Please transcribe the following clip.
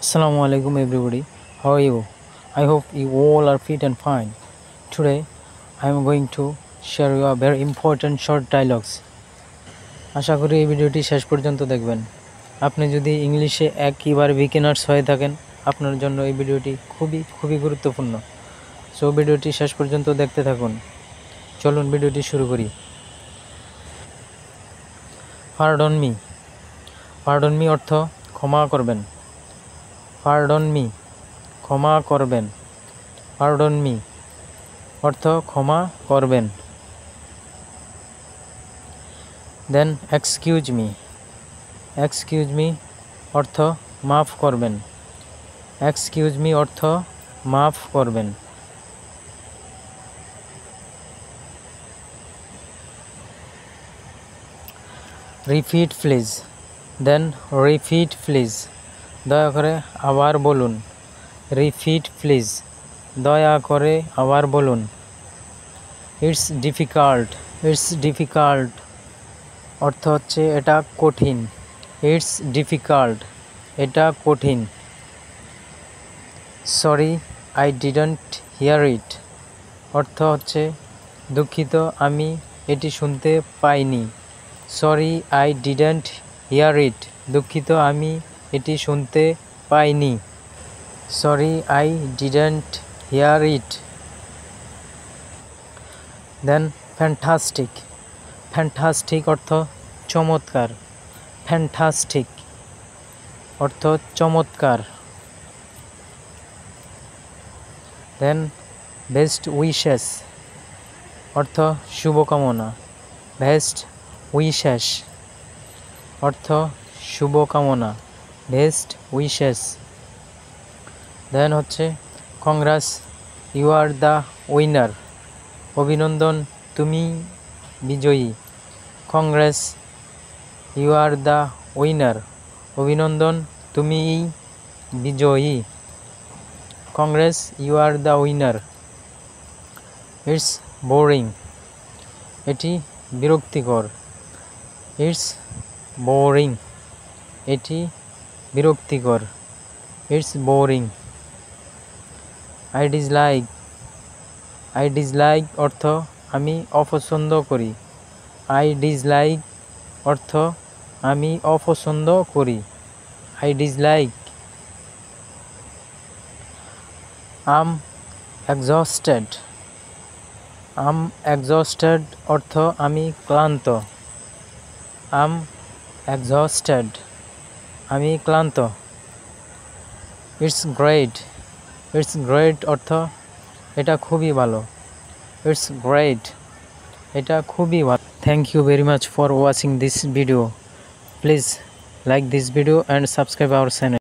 Assalamu alaikum everybody. How are you? I hope you all are fit and fine. Today I am going to share you a very important short dialogues. আশা করি এই ভিডিওটি শেষ পর্যন্ত দেখবেন। আপনি যদি ইংলিশে একবার বিগিনার্স হয়ে থাকেন আপনার জন্য এই ভিডিওটি খুবই গুরুত্বপূর্ণ। সো ভিডিওটি শেষ পর্যন্ত দেখতে থাকুন। চলুন ভিডিওটি শুরু করি। পার্ডন মি অর্থ ক্ষমা করবেন। পার্ডন মি ক্ষমা করবেন। পার্ডন মি অর্থ ক্ষমা করবেন। দেন এক্সকিউজ মি অর্থ মাফ করবেন। এক্সকিউজ মি অর্থ মাফ করবেন। Repeat please. Then repeat please দয়া করে আবার বলুন। রিপিট প্লিজ দয়া করে আবার বলুন। ইটস ডিফিকাল্ট অর্থ হচ্ছে এটা কঠিন। ইটস ডিফিকাল্ট এটা কঠিন। Sorry I didn't hear it অর্থ হচ্ছে দুঃখিত আমি এটি শুনতে পাইনি। Sorry I didn't hear it দুঃখিত আমি এটি শুনতে পাইনি। Sorry I didn't hear it. Then fantastic অর্থ চমৎকার। ফ্যান্টাস্টিক অর্থ চমৎকার। দেন বেস্ট উইশেস অর্থ শুভকামনা। বেস্ট উইশেস অর্থ শুভকামনা। Best wishes. দেন হচ্ছে congrats you are the winner অভিনন্দন তুমি বিজয়ী। Congrats you are the winner অভিনন্দন তুমি বিজয়ী। Congrats you are the winner. It's boring এটি বিরক্তিকর। ইটস বোরিং এটি বিরক্তিকর। It's boring. আই ডিসলাইক অর্থ আমি অপছন্দ করি। আই ডিসলাইক অর্থ আমি অপছন্দ করি। I dislike. আম এক্সস্টেড অর্থ আমি ক্লান্ত। আম এক্সস্টেড আমি ক্লান্ত। ইটস গ্রেট অর্থ এটা খুবই ভালো। ইটস গ্রেট এটা খুবই ভালো। Thank you very much for watching this video. Please like this video and subscribe our channel.